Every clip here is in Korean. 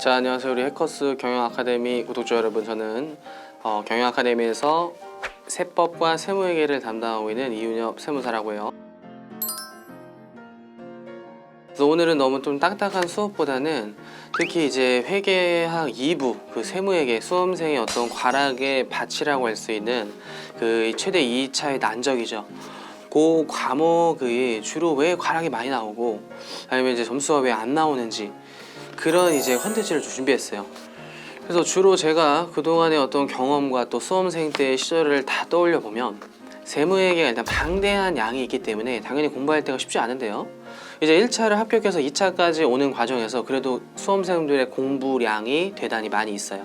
자, 안녕하세요. 우리 해커스 경영 아카데미 구독자 여러분, 저는 경영 아카데미에서 세법과 세무회계를 담당하고 있는 이윤엽 세무사라고 해요. 그래서 오늘은 너무 좀 딱딱한 수업보다는 특히 이제 회계학 2부 그 세무회계 수험생의 어떤 과락의 밭이라고 할 수 있는 그 최대 2차의 난적이죠. 그 과목이 주로 왜 과락이 많이 나오고 아니면 이제 점수가 왜 안 나오는지 그런 이제 컨텐츠를 좀 준비했어요. 그래서 주로 제가 그동안의 어떤 경험과 또 수험생 때의 시절을 다 떠올려 보면 세무회계가 일단 방대한 양이 있기 때문에 당연히 공부할 때가 쉽지 않은데요. 이제 1차를 합격해서 2차까지 오는 과정에서 그래도 수험생들의 공부량이 대단히 많이 있어요.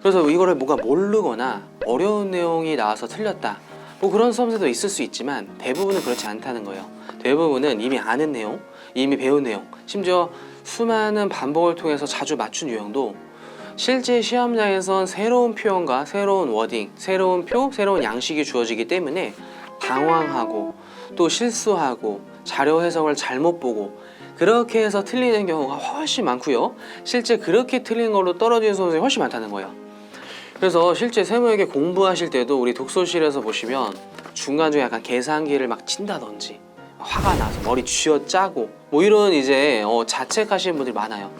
그래서 이거를 뭔가 모르거나 어려운 내용이 나와서 틀렸다, 뭐 그런 수험생도 있을 수 있지만 대부분은 그렇지 않다는 거예요. 대부분은 이미 아는 내용, 이미 배운 내용, 심지어 수많은 반복을 통해서 자주 맞춘 유형도 실제 시험장에선 새로운 표현과 새로운 워딩, 새로운 표, 새로운 양식이 주어지기 때문에 당황하고 또 실수하고 자료 해석을 잘못 보고 그렇게 해서 틀리는 경우가 훨씬 많고요. 실제 그렇게 틀린 걸로 떨어지는 수험생이 훨씬 많다는 거예요. 그래서 실제 세무회계 공부하실 때도 우리 독서실에서 보시면 중간중에 약간 계산기를 막 친다든지 화가 나서 머리 쥐어짜고 뭐 이런 이제 자책하시는 분들이 많아요.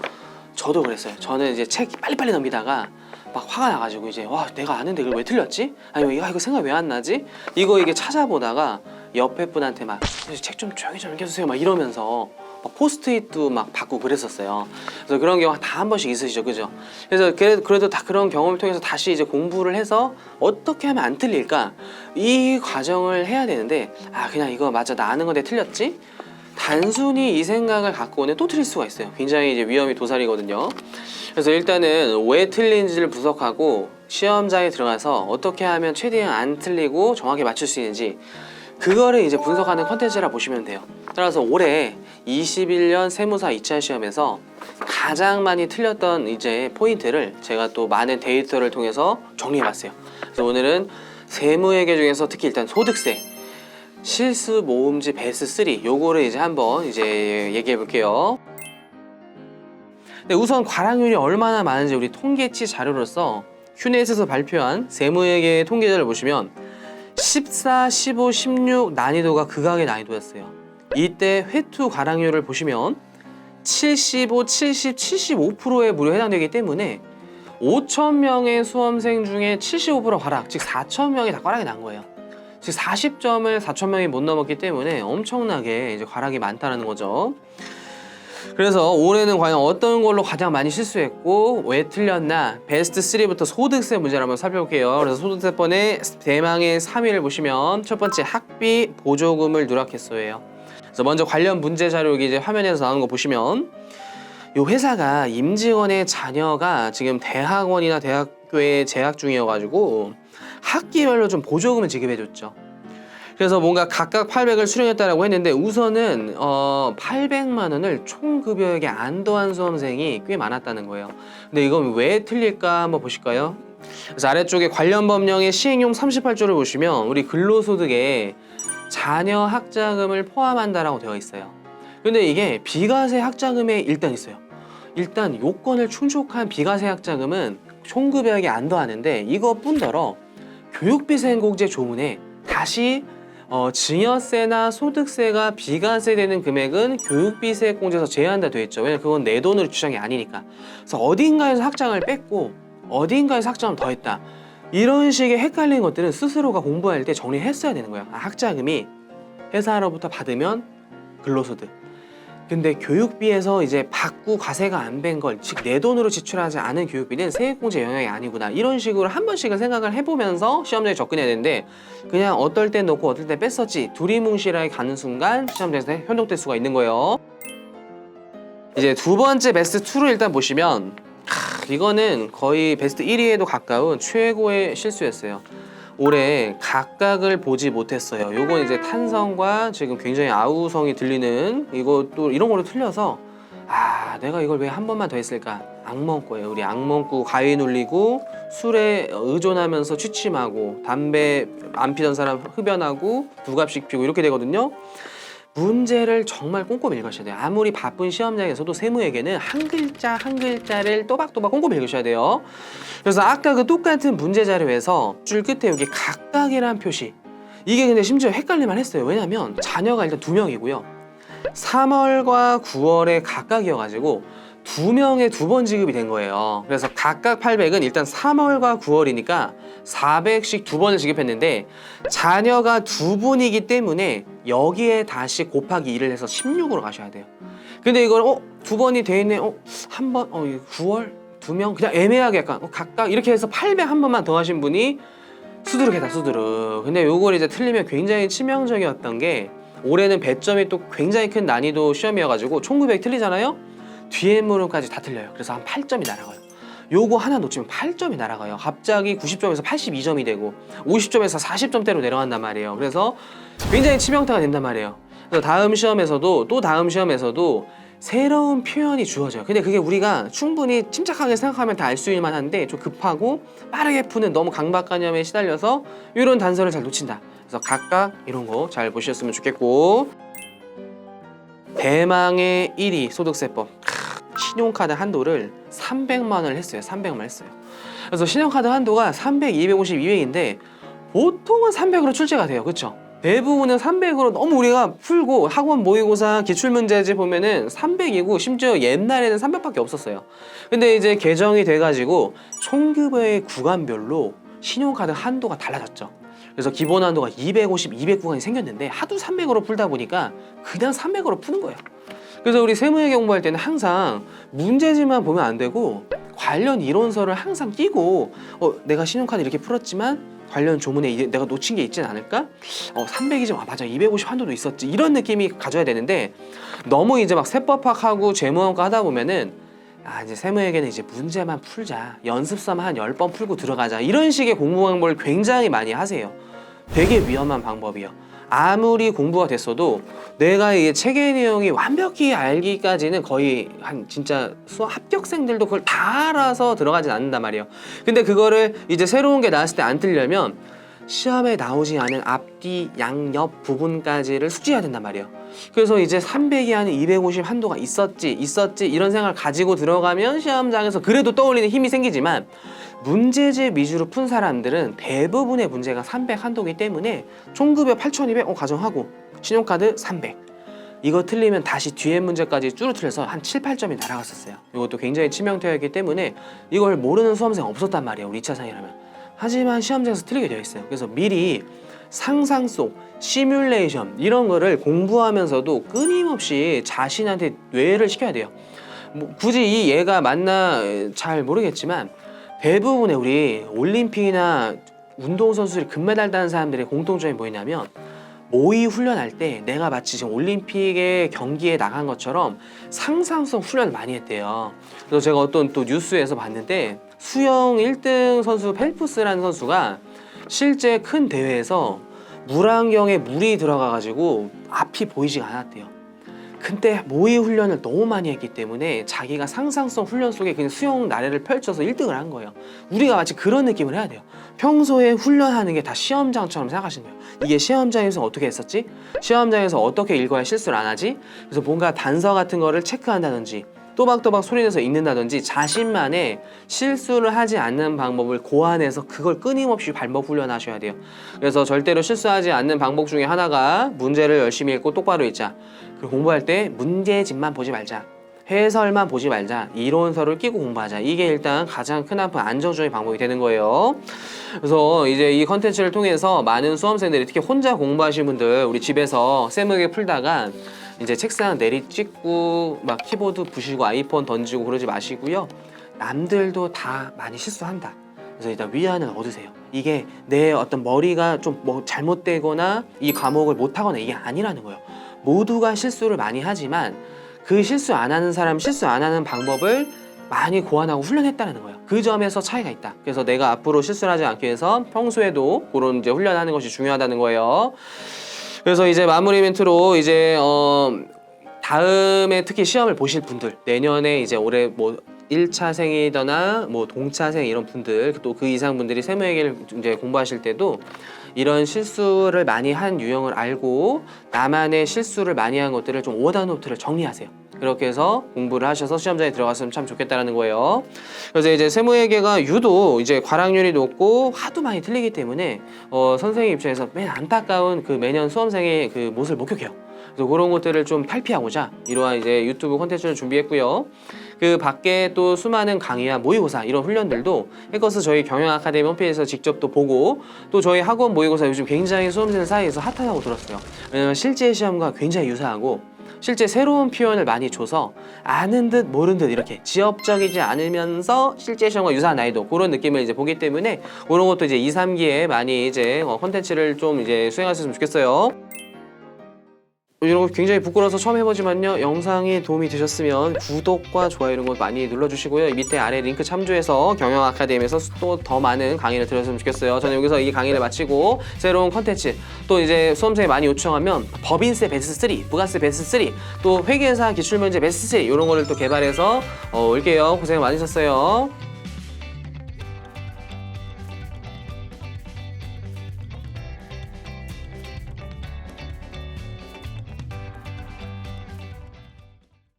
저도 그랬어요. 저는 이제 책 빨리빨리 넘기다가 막 화가 나가지고 이제 와, 내가 아는데 이걸 왜 틀렸지? 아니면 이거 생각 왜 안 나지? 이게 찾아보다가 옆에 분한테 막 책 좀 조용히 좀 읽어주세요 막 이러면서 막 포스트잇도 막 받고 그랬었어요. 그래서 그런 경우 다 한 번씩 있으시죠, 그죠? 그래서 그래도 다 그런 경험을 통해서 다시 이제 공부를 해서 어떻게 하면 안 틀릴까, 이 과정을 해야 되는데 그냥 이거 맞아, 나 아는 건데 틀렸지? 단순히 이 생각을 갖고 오면 또 틀릴 수가 있어요. 굉장히 이제 위험이 도사리거든요. 그래서 일단은 왜 틀린지를 분석하고 시험장에 들어가서 어떻게 하면 최대한 안 틀리고 정확히 맞출 수 있는지 그거를 이제 분석하는 컨텐츠라 보시면 돼요. 따라서 올해 21년 세무사 2차 시험에서 가장 많이 틀렸던 이제 포인트를 제가 또 많은 데이터를 통해서 정리해봤어요. 그래서 오늘은 세무회계 중에서 특히 일단 소득세, 실수 모음지 베스트 3 요거를 이제 한번 이제 얘기해 볼게요. 네, 우선 과락률이 얼마나 많은지 우리 통계치 자료로서 휴넷에서 발표한 세무회계 통계자를 보시면 14, 15, 16 난이도가 극악의 난이도였어요. 이때 회투 과락률을 보시면 75, 70, 75%에 무려 해당되기 때문에 5,000명의 수험생 중에 75% 과락, 즉 4,000명이 다 과락이 난 거예요. 즉 40점을 4,000명이 못 넘었기 때문에 엄청나게 이제 과락이 많다는 거죠. 그래서 올해는 과연 어떤 걸로 가장 많이 실수했고 왜 틀렸나, 베스트 3부터 소득세 문제를 한번 살펴볼게요. 그래서 소득세번의 대망의 3위를 보시면 첫 번째 학비 보조금을 누락했어예요. 그래서 먼저 관련 문제 자료 이제 화면에서 나오는 거 보시면 이 회사가 임직원의 자녀가 지금 대학원이나 대학교에 재학 중이어가지고 학기별로 좀 보조금을 지급해줬죠. 그래서 뭔가 각각 800을 수령했다라고 했는데 우선은 800만 원을 총급여액에 안 더한 수험생이 꽤 많았다는 거예요. 근데 이건 왜 틀릴까 한번 보실까요? 그래서 아래쪽에 관련 법령의 시행령 38조를 보시면 우리 근로소득에 자녀 학자금을 포함한다라고 되어 있어요. 근데 이게 비과세 학자금에 일단 있어요. 일단 요건을 충족한 비과세 학자금은 총급여액에 안 더하는데 이것뿐더러 교육비세공제 조문에 다시 증여세나 소득세가 비과세되는 금액은 교육비세공제에서 제외한다 되어 있죠. 왜냐면 그건 내 돈으로 주장이 아니니까. 그래서 어딘가에서 학장을 뺐고 어딘가에서 학장을 더했다, 이런 식의 헷갈리는 것들은 스스로가 공부할 때 정리했어야 되는 거예요. 학자금이 회사로부터 받으면 근로소득, 근데 교육비에서 이제 받고 과세가 안 된 걸, 즉 내 돈으로 지출하지 않은 교육비는 세액공제 영역이 아니구나, 이런 식으로 한 번씩은 생각을 해보면서 시험장에 접근해야 되는데 그냥 어떨 땐 넣고 어떨 땐 뺐었지 두리뭉실하게 가는 순간 시험장에서 현혹될 수가 있는 거예요. 이제 두 번째 베스트 2를 일단 보시면 이거는 거의 베스트 1위에도 가까운 최고의 실수였어요. 올해 각각을 보지 못했어요. 요건 이제 탄성과 지금 굉장히 아우성이 들리는 이것도 이런 걸로 틀려서 내가 이걸 왜 한 번만 더 했을까? 악몽꾸예요. 우리 악몽꾸 가위 눌리고 술에 의존하면서 취침하고 담배 안 피던 사람 흡연하고 두 갑씩 피고 이렇게 되거든요. 문제를 정말 꼼꼼히 읽으셔야 돼요. 아무리 바쁜 시험장에서도 세무에게는 한 글자 한 글자를 또박또박 꼼꼼히 읽으셔야 돼요. 그래서 아까 그 똑같은 문제 자료에서 줄 끝에 여기 각각이라는 표시, 이게 근데 심지어 헷갈릴만 했어요. 왜냐면 자녀가 일단 2명이고요 3월과 9월에 각각이어가지고 2명에 2번 지급이 된 거예요. 그래서 각각 800은 일단 3월과 9월이니까 400씩 2번을 지급했는데, 자녀가 2분이기 때문에 여기에 다시 곱하기 2를 해서 16으로 가셔야 돼요. 근데 이걸 2번이 돼 있네, 한 번, 9월 2명, 그냥 애매하게 약간 각각 이렇게 해서 800 한 번만 더 하신 분이 수두룩했다, 수두룩. 근데 요걸 이제 틀리면 굉장히 치명적이었던 게, 올해는 배점이 또 굉장히 큰 난이도 시험이어가지고 총 900 틀리잖아요? 뒤에 물음까지 다 틀려요. 그래서 한 8점이 날아가요. 요거 하나 놓치면 8점이 날아가요. 갑자기 90점에서 82점이 되고 50점에서 40점대로 내려간단 말이에요. 그래서 굉장히 치명타가 된단 말이에요. 그래서 다음 시험에서도 또 다음 시험에서도 새로운 표현이 주어져요. 근데 그게 우리가 충분히 침착하게 생각하면 다 알 수 있을 만한데, 좀 급하고 빠르게 푸는 너무 강박관념에 시달려서 이런 단서를 잘 놓친다. 그래서 각각 이런 거 잘 보셨으면 좋겠고, 대망의 1위 소득세법. 신용카드 한도를 300만 원을 했어요. 300만 원 했어요. 그래서 신용카드 한도가 300, 250, 200인데 보통은 300으로 출제가 돼요. 그렇죠? 대부분은 300으로 너무 우리가 풀고, 학원 모의고사 기출문제집 보면은 300이고 심지어 옛날에는 300밖에 없었어요. 근데 이제 개정이 돼가지고 총급여의 구간별로 신용카드 한도가 달라졌죠. 그래서 기본 한도가 250, 200 구간이 생겼는데 하도 300으로 풀다 보니까 그냥 300으로 푸는 거예요. 그래서 우리 세무회계 공부할 때는 항상 문제지만 보면 안 되고 관련 이론서를 항상 끼고, 내가 신용카드 이렇게 풀었지만 관련 조문에 내가 놓친 게 있진 않을까? 300이지, 맞아, 250 한도도 있었지, 이런 느낌이 가져야 되는데, 너무 이제 막 세법학하고 재무원과 하다 보면은 이제 세무회계는 이제 문제만 풀자, 연습서만 한 10번 풀고 들어가자, 이런 식의 공부 방법을 굉장히 많이 하세요. 되게 위험한 방법이에요. 아무리 공부가 됐어도 내가 이 체계 내용이 완벽히 알기까지는 거의 한 진짜 수학 합격생들도 그걸 다 알아서 들어가진 않는단 말이에요. 근데 그거를 이제 새로운 게 나왔을 때 안 틀려면 시험에 나오지 않은 앞뒤 양옆 부분까지를 숙지해야 된단 말이에요. 그래서 이제 300이 아닌 250 한도가 있었지 이런 생각을 가지고 들어가면 시험장에서 그래도 떠올리는 힘이 생기지만, 문제집 위주로 푼 사람들은 대부분의 문제가 300 한도이기 때문에 총급여 8,200 가정하고 신용카드 300, 이거 틀리면 다시 뒤에 문제까지 쭈루틀려서 한 7, 8점이 날아갔었어요. 이것도 굉장히 치명타였기 때문에 이걸 모르는 수험생 없었단 말이에요, 우리 2차생이라면. 하지만 시험장에서 틀리게 되어 있어요. 그래서 미리 상상 속, 시뮬레이션 이런 거를 공부하면서도 끊임없이 자신한테 뇌를 시켜야 돼요. 굳이 이 얘가 맞나 잘 모르겠지만 대부분의 우리 올림픽이나 운동선수들이 금메달 따는 사람들의 공통점이 뭐냐면, 모의 훈련할 때 내가 마치 지금 올림픽의 경기에 나간 것처럼 상상성 훈련을 많이 했대요. 그래서 제가 어떤 또 뉴스에서 봤는데, 수영 1등 선수 펠프스라는 선수가 실제 큰 대회에서 물안경에 물이 들어가가지고 앞이 보이지가 않았대요. 근데 모의 훈련을 너무 많이 했기 때문에 자기가 상상성 훈련 속에 그냥 수영 나래를 펼쳐서 1등을 한 거예요. 우리가 마치 그런 느낌을 해야 돼요. 평소에 훈련하는 게 다 시험장처럼 생각하시는 거예요. 이게 시험장에서 어떻게 했었지? 시험장에서 어떻게 읽어야 실수를 안 하지? 그래서 뭔가 단서 같은 거를 체크한다든지 또박또박 소리내서 읽는다든지 자신만의 실수를 하지 않는 방법을 고안해서 그걸 끊임없이 반복 훈련하셔야 돼요. 그래서 절대로 실수하지 않는 방법 중에 하나가 문제를 열심히 읽고 똑바로 읽자. 그리고 공부할 때 문제집만 보지 말자. 해설만 보지 말자. 이론서를 끼고 공부하자. 이게 일단 가장 크나큰 안정적인 방법이 되는 거예요. 그래서 이제 이 컨텐츠를 통해서 많은 수험생들이, 특히 혼자 공부하시는 분들, 우리 집에서 세무회계 풀다가 이제 책상 내리 찍고 막 키보드 부시고 아이폰 던지고 그러지 마시고요. 남들도 다 많이 실수한다. 그래서 일단 위안을 얻으세요. 이게 내 어떤 머리가 좀 뭐 잘못되거나 이 과목을 못하거나 이게 아니라는 거예요. 모두가 실수를 많이 하지만 그 실수 안 하는 사람, 실수 안 하는 방법을 많이 고안하고 훈련했다는 거예요. 그 점에서 차이가 있다. 그래서 내가 앞으로 실수를 하지 않기 위해서 평소에도 그런 이제 훈련하는 것이 중요하다는 거예요. 그래서 이제 마무리 멘트로 이제 다음에 특히 시험을 보실 분들, 내년에 이제 올해 뭐 1차생이거나 뭐 동차생 이런 분들, 또 그 이상 분들이 세무회계를 이제 공부하실 때도 이런 실수를 많이 한 유형을 알고 나만의 실수를 많이 한 것들을 좀 오더 노트를 정리하세요. 그렇게 해서 공부를 하셔서 시험장에 들어갔으면 참 좋겠다라는 거예요. 그래서 이제 세무회계가 유독 이제 과락률이 높고 하도 많이 틀리기 때문에 선생님 입장에서 맨 안타까운 그 매년 수험생의 그 모습을 목격해요. 그래서 그런 것들을 좀 탈피하고자 이러한 이제 유튜브 콘텐츠를 준비했고요. 그 밖에 또 수많은 강의와 모의고사 이런 훈련들도 해커스 저희 경영 아카데미 홈페이지에서 직접 또 보고 또 저희 학원 모의고사 요즘 굉장히 수험생 사이에서 핫하다고 들었어요. 왜냐면 실제 시험과 굉장히 유사하고 실제 새로운 표현을 많이 줘서 아는 듯 모르는 듯 이렇게 지엽적이지 않으면서 실제 시험과 유사한 난이도 그런 느낌을 이제 보기 때문에 그런 것도 이제 2, 3기에 많이 이제 콘텐츠를 좀 이제 수행하셨으면 좋겠어요. 이런 거 굉장히 부끄러워서 처음 해보지만요, 영상이 도움이 되셨으면 구독과 좋아요 이런 거 많이 눌러주시고요. 밑에 아래 링크 참조해서 경영 아카데미에서 또 더 많은 강의를 들었으면 좋겠어요. 저는 여기서 이 강의를 마치고 새로운 컨텐츠 또 이제 수험생이 많이 요청하면 법인세 베스트 3, 부가세 베스트 3, 또 회계사 기출문제 베스트 3 이런 거를 또 개발해서 올게요. 고생 많으셨어요.